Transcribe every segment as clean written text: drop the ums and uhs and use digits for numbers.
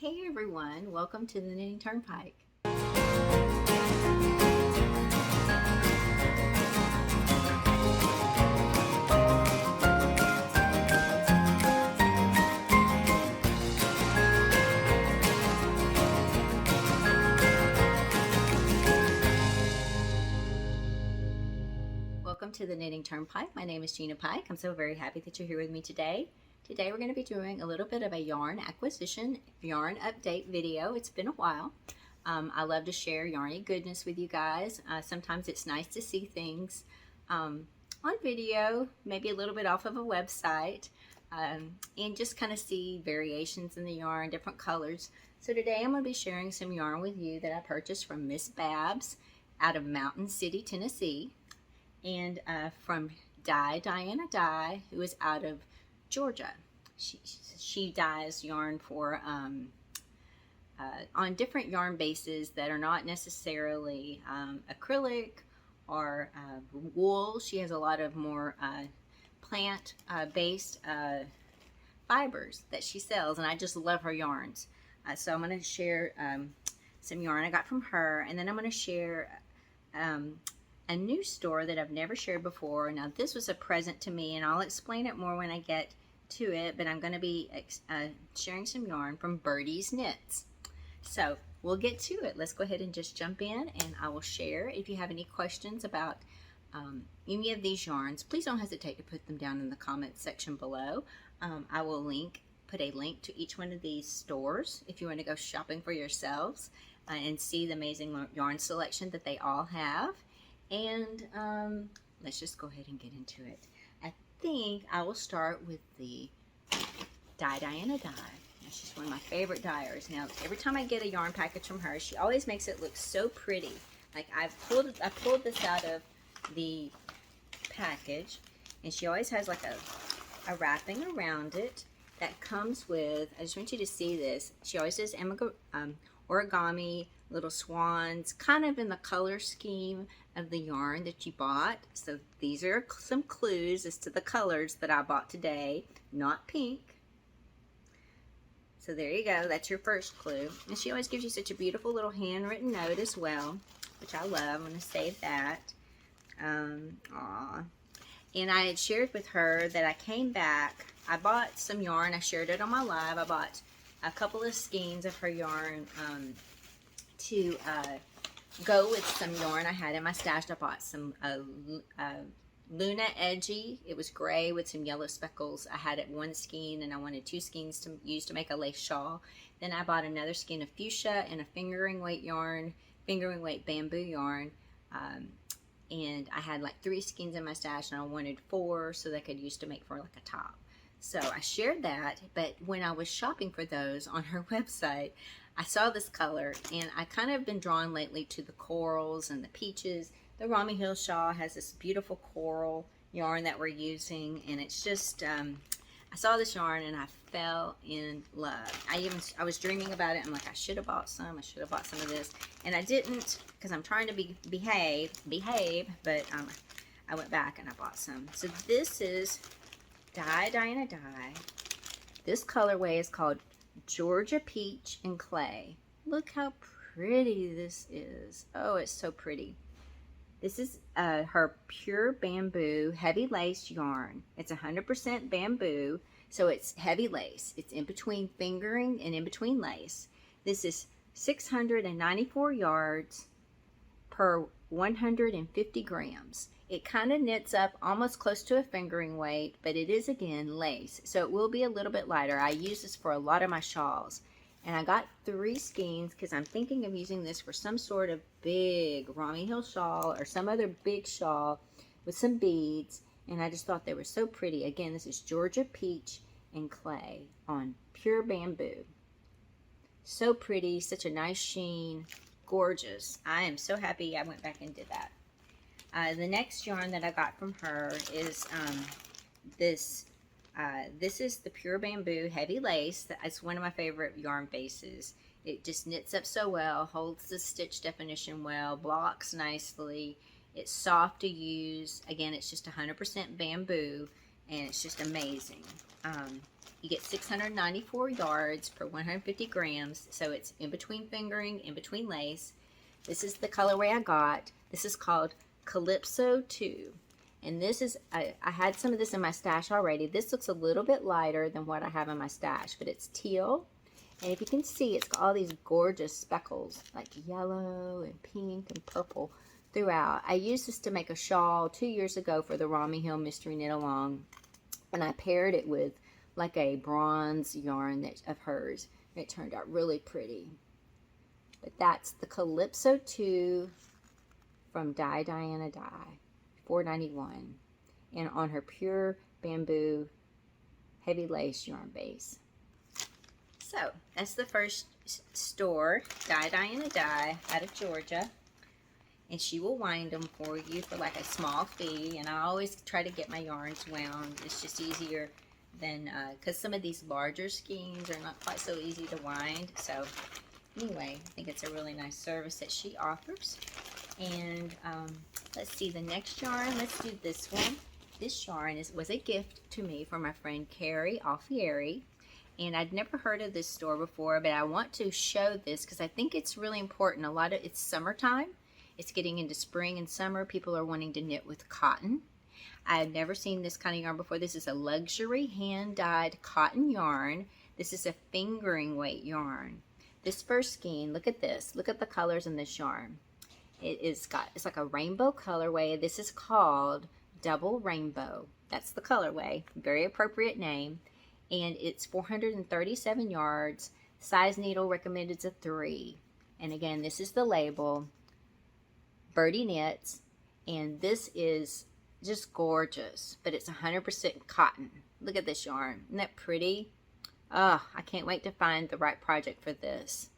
Hey everyone, welcome to the Knitting Turnpike. Welcome to the Knitting Turnpike. My name is Gina Pike. I'm so very happy that you're here with me today. Today we're going to be doing a little bit of a yarn acquisition, yarn update video. It's been a while. I love to share yarny goodness with you guys. Sometimes it's nice to see things on video, maybe a little bit off of a website, and just kind of see variations in the yarn, different colors. So today I'm going to be sharing some yarn with you that I purchased from Miss Babs out of Mountain City, Tennessee, and from Diana Dye, who is out of Georgia. She dyes yarn for on different yarn bases that are not necessarily acrylic or wool. She has a lot of more plant based fibers that she sells, and I just love her yarns. So I'm going to share some yarn I got from her, and then I'm going to share a new store that I've never shared before. Now this was a present to me, and I'll explain it more when I get to it, but I'm going to be sharing some yarn from Birdie's Knits. So we'll get to it. Let's go ahead and just jump in, and I will share. If you have any questions about any of these yarns, please don't hesitate to put them down in the comments section below. I will put a link to each one of these stores if you want to go shopping for yourselves and see the amazing yarn selection that they all have. And let's just go ahead and get into it. I think I will start with the Diana Dye. Now, she's one of my favorite dyers. Now, every time I get a yarn package from her, she always makes it look so pretty. Like I pulled this out of the package, and she always has like a wrapping around it that comes with, I just want you to see this, she always does origami, little swans, kind of in the color scheme of the yarn that you bought. So these are some clues as to the colors that I bought today. Not pink. So there you go, that's your first clue. And she always gives you such a beautiful little handwritten note as well, which I love. I'm going to save that. Aw. And I had shared with her that I came back, I bought some yarn, I shared it on my live. I bought a couple of skeins of her yarn to go with some yarn I had in my stash. I bought some Luna Edgy. It was gray with some yellow speckles. I had it one skein, and I wanted 2 skeins to use to make a lace shawl. Then I bought another skein of fuchsia and a fingering weight bamboo yarn. And I had like 3 skeins in my stash, and I wanted 4 so that I could use to make for like a top. So I shared that, but when I was shopping for those on her website, I saw this color, and I kind of been drawn lately to the corals and the peaches. The Rami Hill shawl has this beautiful coral yarn that we're using, and it's just, I saw this yarn and I fell in love. I was dreaming about it. I'm like, I should have bought some. I should have bought some of this, and I didn't because I'm trying to behave, but I went back and I bought some. So this is Diana Dye. This colorway is called Georgia Peach and Clay. Look how pretty this is. Oh, it's so pretty. This is her pure bamboo heavy lace yarn. It's 100% bamboo, so it's heavy lace. It's in between fingering and in between lace. This is 694 yards per 150 grams. It kind of knits up almost close to a fingering weight, but it is again lace, so it will be a little bit lighter. I use this for a lot of my shawls, and I got 3 skeins because I'm thinking of using this for some sort of big Rami Hill shawl or some other big shawl with some beads, and I just thought they were so pretty. Again, this is Georgia Peach and Clay on pure bamboo. So pretty, such a nice sheen, gorgeous. I am so happy I went back and did that. The next yarn that I got from her is this is the pure bamboo heavy lace. It's one of my favorite yarn bases. It just knits up so well, holds the stitch definition well, blocks nicely. It's soft to use. Again, it's just 100% bamboo, and it's just amazing. You get 694 yards per 150 grams, so it's in between fingering, in between lace. This is the colorway I got. This is called Calypso II. And this is, I had some of this in my stash already. This looks a little bit lighter than what I have in my stash, but it's teal. And if you can see, it's got all these gorgeous speckles, like yellow and pink and purple throughout. I used this to make a shawl 2 years ago for the Rami Hill Mystery Knit Along. And I paired it with like a bronze yarn of hers. And it turned out really pretty. But that's the Calypso II from Dye Diana Dye. $4.91, and on her pure bamboo heavy lace yarn base. So that's the first store, Dye Diana Dye, out of Georgia, and she will wind them for you for like a small fee. And I always try to get my yarns wound. It's just easier than because some of these larger skeins are not quite so easy to wind. So anyway, I think it's a really nice service that she offers. And let's see the next yarn. Let's do this one. This yarn was a gift to me from my friend Carrie Alfieri. And I'd never heard of this store before, but I want to show this because I think it's really important. It's summertime. It's getting into spring and summer. People are wanting to knit with cotton. I've never seen this kind of yarn before. This is a luxury hand-dyed cotton yarn. This is a fingering weight yarn. This first skein, look at this. Look at the colors in this yarn. It's like a rainbow colorway. This is called Double Rainbow. That's the colorway. Very appropriate name. And it's 437 yards. Size needle recommended is a 3. And again, this is the label. Birdie Knits. And this is just gorgeous. But it's 100% cotton. Look at this yarn. Isn't that pretty? Oh, I can't wait to find the right project for this.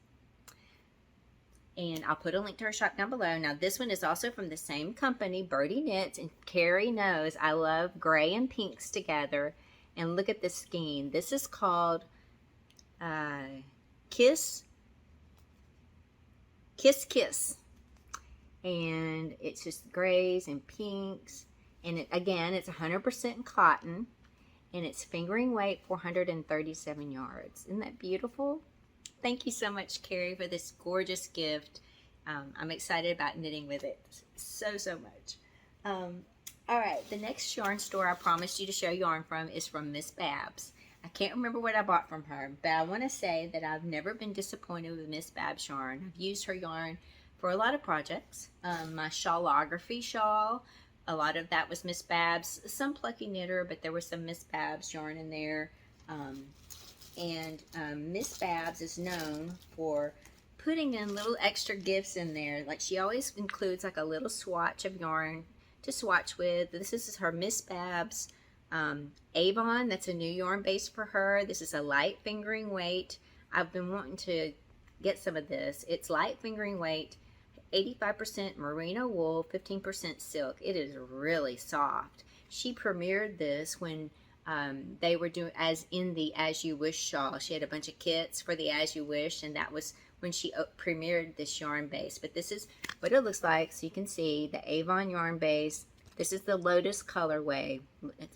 And I'll put a link to her shop down below. Now, this one is also from the same company, Birdie Knits. And Carrie knows I love gray and pinks together. And look at this skein. This is called Kiss. And it's just grays and pinks. And again, it's 100% cotton. And it's fingering weight, 437 yards. Isn't that beautiful? Thank you so much, Carrie, for this gorgeous gift. I'm excited about knitting with it so much. All right, the next yarn store I promised you to show yarn from is from Miss Babs. I can't remember what I bought from her, but I want to say that I've never been disappointed with Miss Babs yarn. I've used her yarn for a lot of projects. My shawlography shawl, a lot of that was Miss Babs. Some Plucky Knitter, but there was some Miss Babs yarn in there. Miss Babs is known for putting in little extra gifts in there. Like she always includes like a little swatch of yarn to swatch with. This is her Miss Babs Avon. That's a new yarn base for her. This is a light fingering weight. I've been wanting to get some of this. It's light fingering weight, 85% merino wool, 15% silk. It is really soft. She premiered this when they were doing As You Wish shawl. She had a bunch of kits for the As You Wish, and that was when she premiered this yarn base. But this is what it looks like. So you can see the Avon yarn base. This is the Lotus colorway.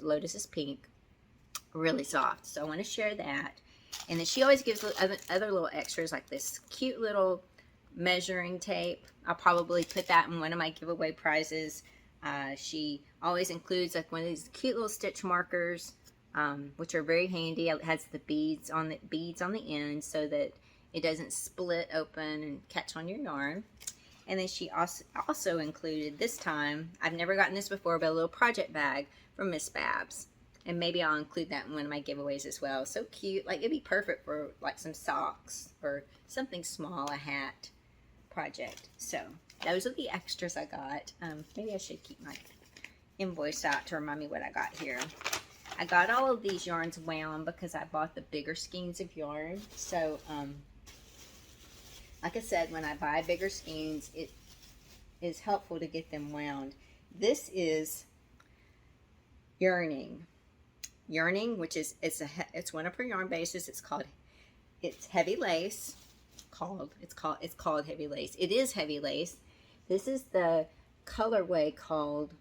Lotus is pink. Really soft. So I want to share that. And then she always gives other little extras like this cute little measuring tape. I'll probably put that in one of my giveaway prizes. She always includes like one of these cute little stitch markers, which are very handy. It has the beads on the end so that it doesn't split open and catch on your yarn. And then she also included this time, I've never gotten this before, but a little project bag from Miss Babs. And maybe I'll include that in one of my giveaways as well. So cute. Like it'd be perfect for like some socks or something small, a hat project. So those are the extras I got. Maybe I should keep my invoice out to remind me what I got here. I got all of these yarns wound because I bought the bigger skeins of yarn. So, like I said, when I buy bigger skeins, it is helpful to get them wound. This is yearning. Yearning, which is it's one of her yarn bases. It's heavy lace. It's called heavy lace. It is heavy lace. This is the colorway called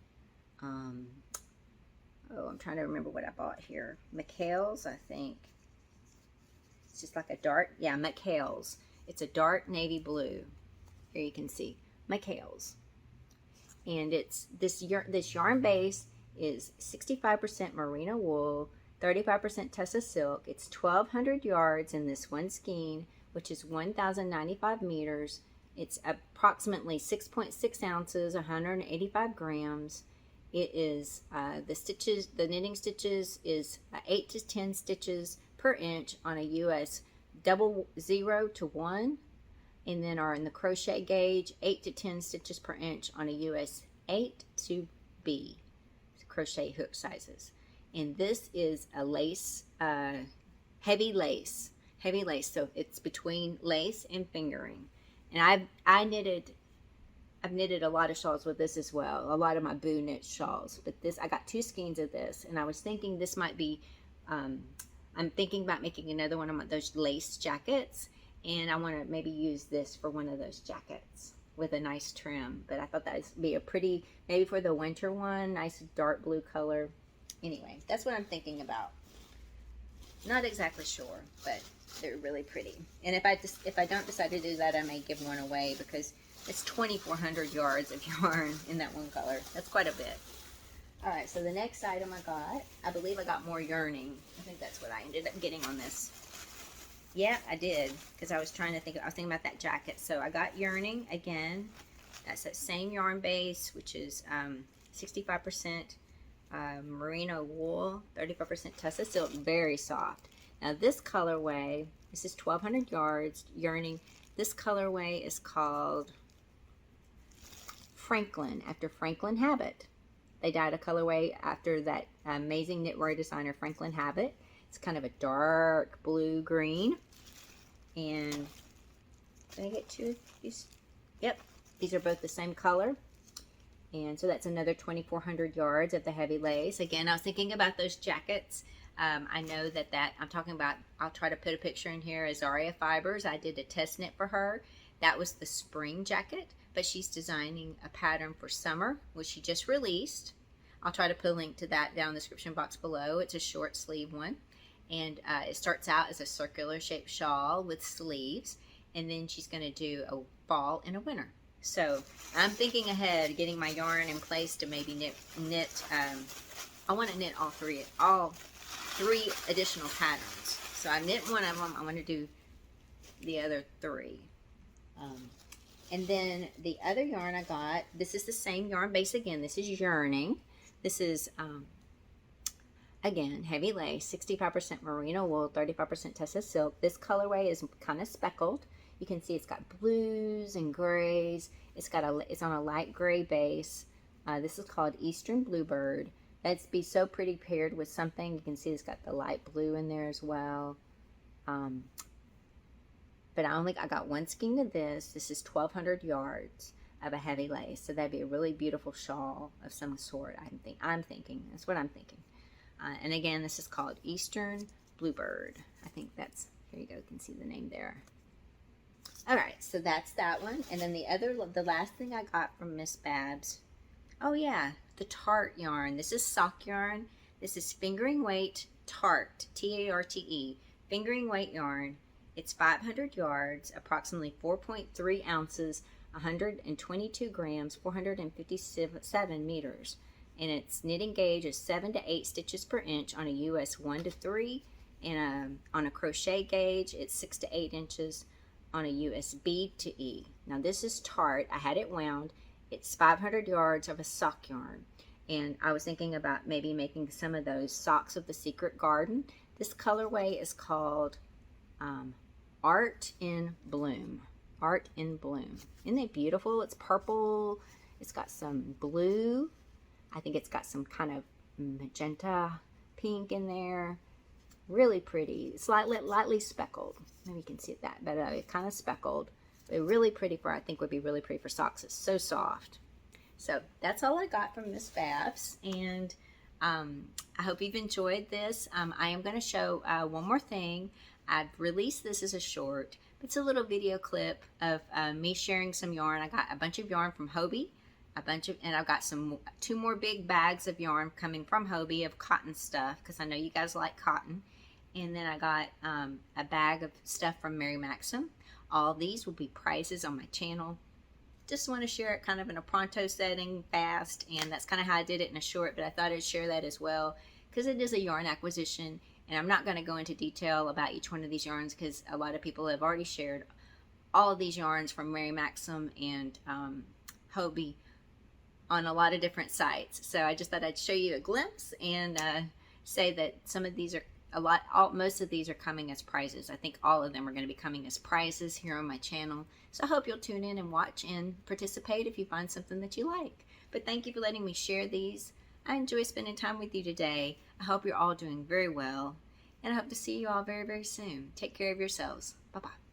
Oh, I'm trying to remember what I bought here. McHale's, I think. It's just like a dark, yeah, McHale's. It's a dark navy blue. Here you can see McHale's. And it's this yarn base is 65% merino wool, 35% Tessa silk. It's 1,200 yards in this one skein, which is 1,095 meters. It's approximately 6.6 ounces, 185 grams. It is the knitting stitches is 8 to 10 stitches per inch on a US 0 to 1, and then are in the crochet gauge 8 to 10 stitches per inch on a US 8 to B crochet hook sizes. And this is a lace, heavy lace, so it's between lace and fingering. And I've knitted a lot of shawls with this as well, a lot of my Boo knit shawls, but this, I got 2 skeins of this, and I was thinking this might be, I'm thinking about making another one of those lace jackets, and I want to maybe use this for one of those jackets with a nice trim. But I thought that would be a pretty, maybe for the winter one, nice dark blue color. Anyway, that's what I'm thinking about. Not exactly sure, but they're really pretty. And if I don't decide to do that, I may give one away, because it's 2,400 yards of yarn in that one color. That's quite a bit. All right, so the next item I got, I believe I got more yearning. I think that's what I ended up getting on this. Yeah, I did, because I was thinking about that jacket. So I got yearning again. That's that same yarn base, which is 65% merino wool, 35% Tessa silk, very soft. Now this colorway, this is 1,200 yards yearning. This colorway is called Franklin, after Franklin Habit. They dyed a colorway after that amazing knitwear designer Franklin Habit. It's kind of a dark blue green. And did I get 2 of these? Yep, these are both the same color. And so that's another 2,400 yards of the heavy lace. Again, I was thinking about those jackets. I know that I'm talking about, I'll try to put a picture in here, Azaria Fibers. I did a test knit for her. That was the spring jacket, but she's designing a pattern for summer, which she just released. I'll try to put a link to that down in the description box below. It's a short sleeve one. And it starts out as a circular shaped shawl with sleeves. And then she's going to do a fall and a winter. So I'm thinking ahead, getting my yarn in place to maybe knit I want to knit all three additional patterns. So I knit one of them. I want to do the other 3. And then the other yarn I got, this is the same yarn base again. This is yearning. This is, again, heavy lace, 65% merino wool, 35% Tessa silk. This colorway is kind of speckled. You can see it's got blues and grays. It's on a light gray base. This is called Eastern Bluebird. That'd be so pretty paired with something. You can see it's got the light blue in there as well. But I got 1 skein of this. This is 1,200 yards of a heavy lace. So that'd be a really beautiful shawl of some sort. I'm thinking. That's what I'm thinking. And again, this is called Eastern Bluebird. I think that's, here you go. You can see the name there. All right, so that's that one. And then the last thing I got from Miss Babs, oh yeah, the tart yarn. This is sock yarn. This is fingering weight tart, T-A-R-T-E, fingering weight yarn. It's 500 yards, approximately 4.3 ounces, 122 grams, 457 meters. And its knitting gauge is 7 to 8 stitches per inch on a US 1 to 3. And on a crochet gauge, it's 6 to 8 inches on a US B to E. Now this is tart. I had it wound. It's 500 yards of a sock yarn. And I was thinking about maybe making some of those socks of the Secret Garden. This colorway is called Art in Bloom. Art in Bloom. Isn't it beautiful? It's purple. It's got some blue. I think it's got some kind of magenta pink in there. Really pretty. It's lightly speckled. Maybe you can see that, but it's kind of speckled. But really pretty I think would be really pretty for socks. It's so soft. So that's all I got from Miss Babs. And I hope you've enjoyed this. I am going to show one more thing. I've released this as a short. It's a little video clip of me sharing some yarn. I got a bunch of yarn from Hobie. a bunch of, and I've got two more big bags of yarn coming from Hobie of cotton stuff, because I know you guys like cotton. And then I got a bag of stuff from Mary Maxim. All these will be prices on my channel. Just want to share it kind of in a pronto setting, fast, and that's kind of how I did it in a short, but I thought I'd share that as well, because it is a yarn acquisition, and I'm not going to go into detail about each one of these yarns, because a lot of people have already shared all of these yarns from Mary Maxim and Hobie on a lot of different sites. So I just thought I'd show you a glimpse and say that some of these are most of these are coming as prizes. I think all of them are going to be coming as prizes here on my channel. So I hope you'll tune in and watch and participate if you find something that you like. But thank you for letting me share these. I enjoy spending time with you today. I hope you're all doing very well, and I hope to see you all very, very soon. Take care of yourselves. Bye-bye.